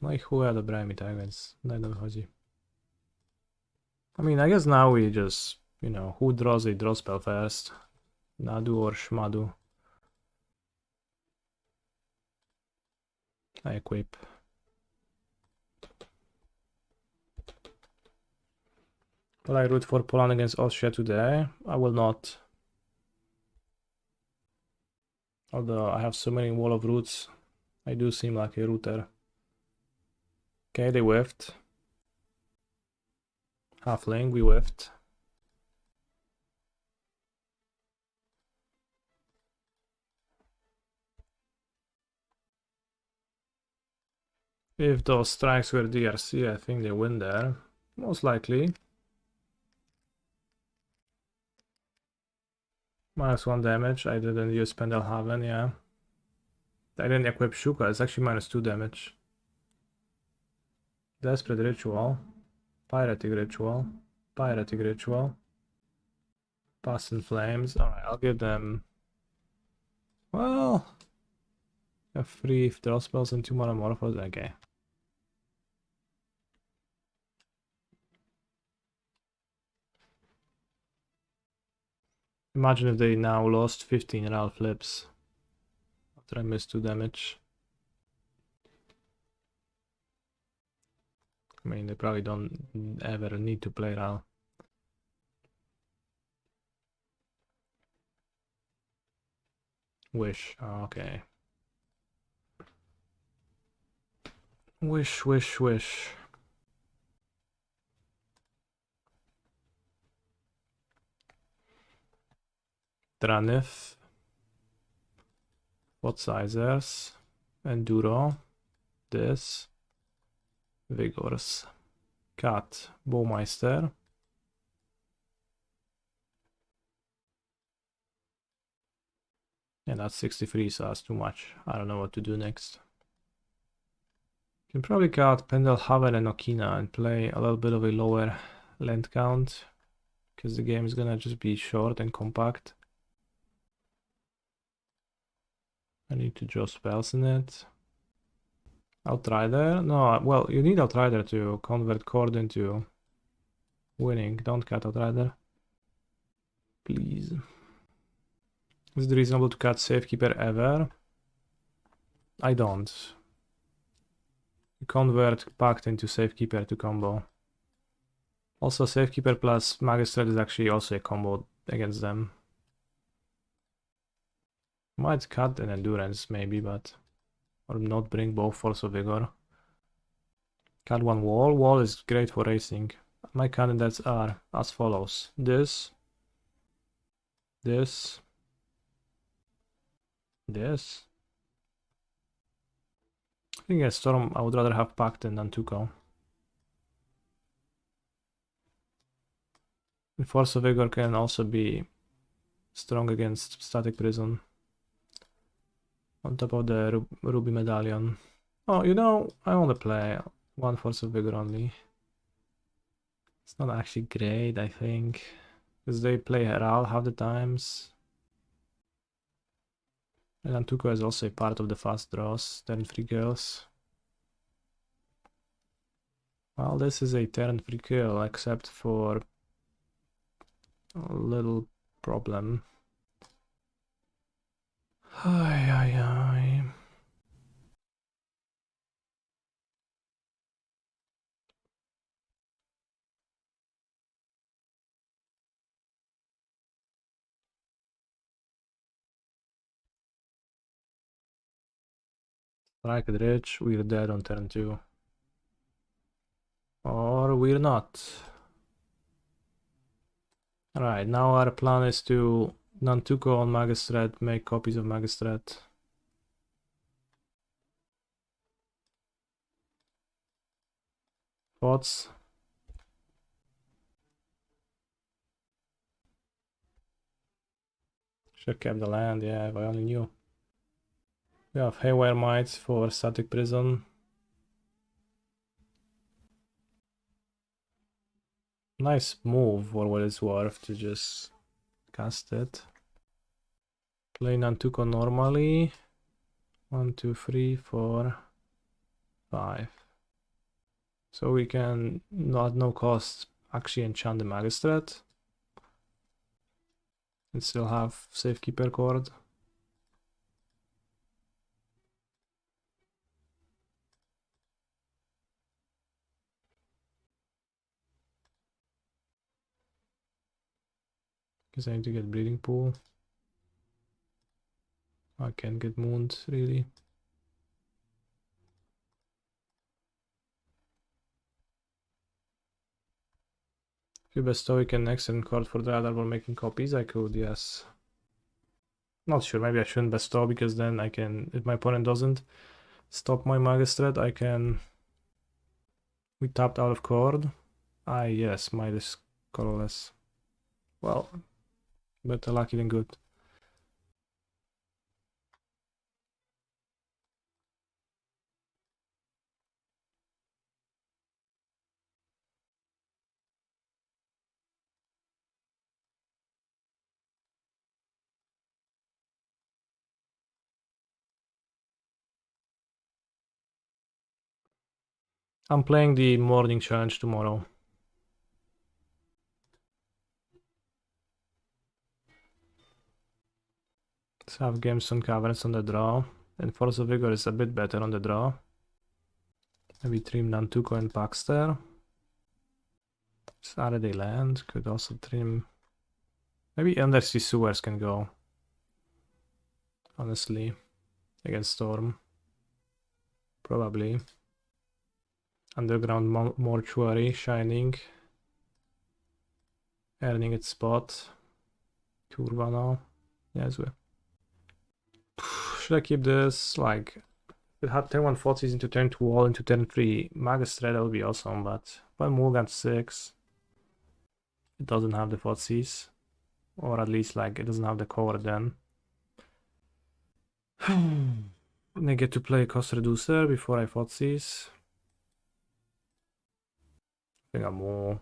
No i chuja, dobra mi tak, więc najdę wychodzi. I mean, I guess now we just, you know, who draws a draw spell first? Nadu or Shmadu? I equip. Will I root for Poland against Austria today? I will not. Although I have so many Wall of Roots, I do seem like a rooter. Okay, they whiffed. Halfling, we whiffed. If those strikes were DRC, I think they win there. Most likely. -1 damage. I didn't use Pendelhaven, yeah. I didn't equip Shuka, it's actually -2 damage. Desperate Ritual. Piratic Ritual. Piratic Ritual. Past in Flames. Alright, I'll give them... Well... a 3 draw spells and 2 mana morphos. Okay. Imagine if they now lost 15 Ral flips after I missed 2 damage. I mean, they probably don't ever need to play Ral. Wish, okay. Wish, wish, wish. Drannith. Sizers. Enduro. This. Vigors. Cat. Bowmeister. And that's 63, so that's too much. I don't know what to do next. Can probably cut Pendelhaven and Okina and play a little bit of a lower land count, because the game is gonna just be short and compact. I need to draw spells in it. Outrider? No, well, you need Outrider to convert Chord into winning. Don't cut Outrider. Please. Is it reasonable to cut Safekeeper ever? I don't. You convert Pact into Safekeeper to combo. Also, Safekeeper plus Magistrate is actually also a combo against them. Might cut an Endurance maybe, but... or not bring both Force of Vigor. Cut one wall. Wall is great for racing. My candidates are as follows. This. This. This. I think as Storm I would rather have Pact than Nantuko. The Force of Vigor can also be strong against Static Prison. On top of the Ruby Medallion. Oh, you know, I want to play one Force of Vigor only. It's not actually great, I think. Because they play Ral half the times. And Nantuko is also a part of the fast draws, turn-free kills. Well, this is a turn-free kill, except for a little problem. Ay, ay, ay. Strike it rich, we're dead on turn 2. Or we're not. Alright, now our plan is to Nantuko on Magistrate, make copies of Magistrate. Thoughts? Should've kept the land, yeah, if I only knew. We have Haywire Mite for Static Prison. Nice move for what it's worth to just cast it. Play Nantuko normally. 1, 2, 3, 4, 5. So we can, at no cost, actually enchant the Magistrate and still have Safekeeper Chord. Because I need to get Breeding Pool. I can't get Mooned, really. If you bestow, you can next en-Kor for Dryad Arbor making copies. I could, yes. Not sure, maybe I shouldn't bestow because then I can, if my opponent doesn't stop my Magistrate, I can. We tapped out of Chord. Yes, Mite is colorless. Well, better lucky than good. I'm playing the morning challenge tomorrow. Let's have Gemstone Caverns on the draw. And Force of Vigor is a bit better on the draw. Maybe trim Nantuko and Paxter. Saturday land. Could also trim. Maybe Undercity Sewers can go. Honestly. Against Storm. Probably. Underground Mortuary. Shining. Earning its spot. Kurva now. Yes, we. Should I keep this? Like, if it had turn 1 Thoughtseize into turn 2 Wall into turn 3 Magistrate, that would be awesome, but one Mulligan 6. It doesn't have the Thoughtseize. Or at least, like, it doesn't have the core then. I get to play Cost Reducer before I Thoughtseize. I think I'm more.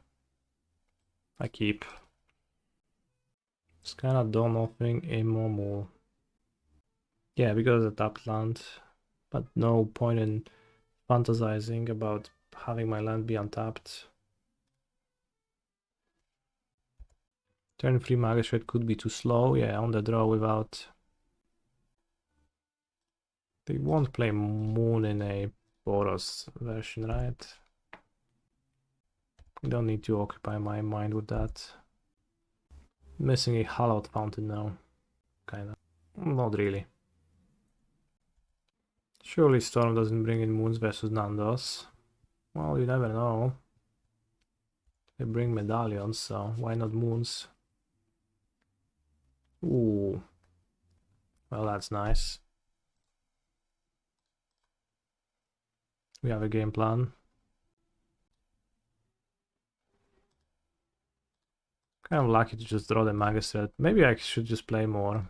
I keep. It's kind of dumb offering a more. Yeah, because of the tapped land. But no point in fantasizing about having my land be untapped. Turn 3 Magistrate could be too slow. Yeah, on the draw without. They won't play Moon in a Boros version, right? I don't need to occupy my mind with that. Missing a Hallowed Fountain now. Kinda. Not really. Surely Storm doesn't bring in Moons versus Nandos. Well, you never know. They bring Medallions, so why not Moons? Ooh. Well, that's nice. We have a game plan. Kind of lucky to just draw the Magistrate. Maybe I should just play more.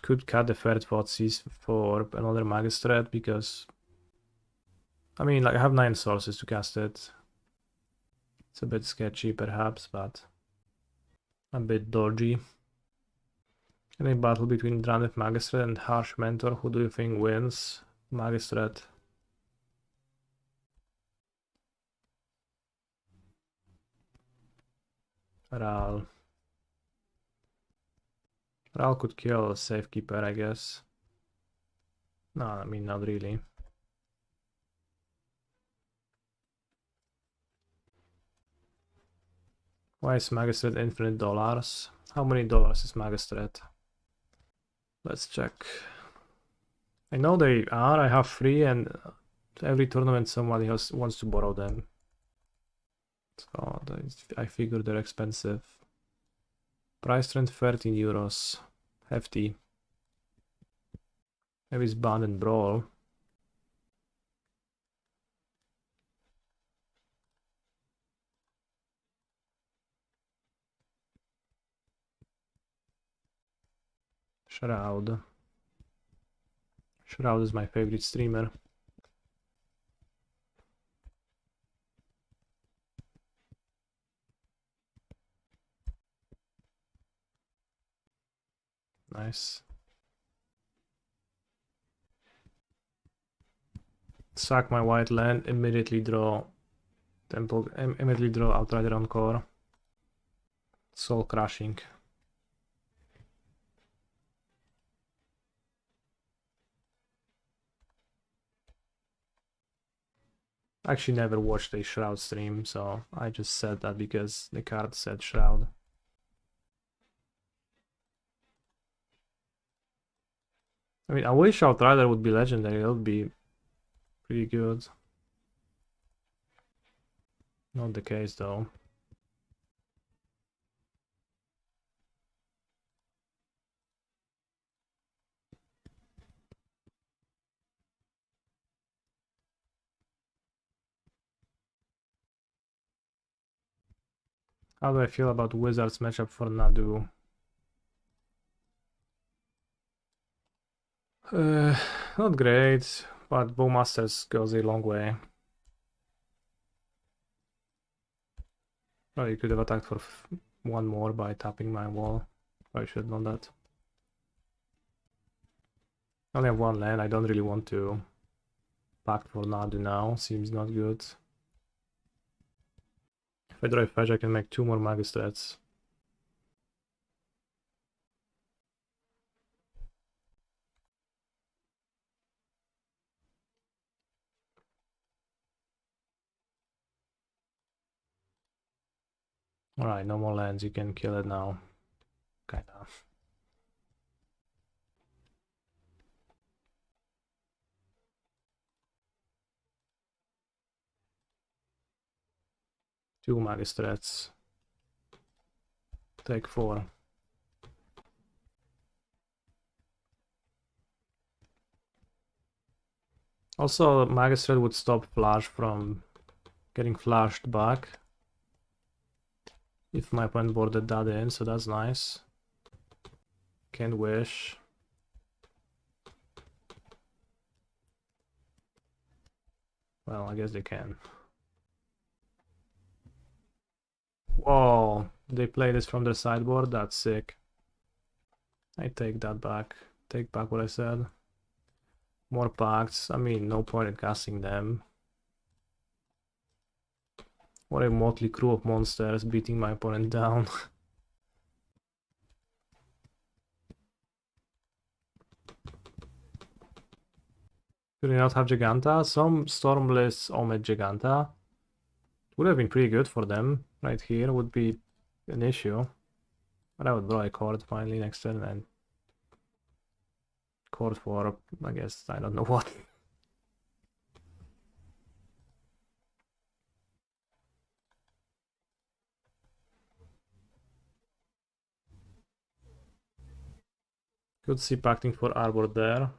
Could cut the third Thoughtseize for another Magistrate because I mean, like, I have 9 sources to cast it. It's a bit sketchy perhaps, but a bit dodgy. Any battle between Drannith Magistrate and Harsh Mentor, who do you think wins? Magistrate. Ral. Ral could kill Safekeeper, I guess. No, I mean, not really. Why is Magistrate infinite dollars? How many dollars is Magistrate? Let's check. I know they are. I have 3 and every tournament somebody else wants to borrow them. So I figure they're expensive. Price trend 13 euros. Hefty. Maybe it's Band and Brawl. Shroud. Shroud is my favorite streamer. Nice. Sack my white land, immediately draw immediately draw Outrider en-Kor. Soul crushing. Actually never watched a Shroud stream, so I just said that because the card said Shroud. I mean, I wish Outrider would be legendary, that would be pretty good. Not the case though. How do I feel about Wizards matchup for Nadu? Not great, but Bowmasters goes a long way. Oh, you could have attacked for one more by tapping my wall. I should have known that. I only have one land, I don't really want to Pact for Nadu now, seems not good. If I draw a fetch, I can make 2 more Magistrates. Alright, no more lands, you can kill it now. Kinda. Two Magistrates. Take 4. Also, Magistrate would stop Flash from getting flashed back if my opponent boarded that in, so that's nice. Can't wish. Well, I guess they can. Whoa, they play this from their sideboard? That's sick. I take that back. Take back what I said. More pacts. I mean, no point in casting them. What a motley crew of monsters beating my opponent down. Do they not have Giganta? Some Stormless omit Giganta. Would have been pretty good for them. Right here would be an issue. But I would draw a Chord finally next turn and Chord for, I guess, I don't know what. Could see Pacting for Arbor there.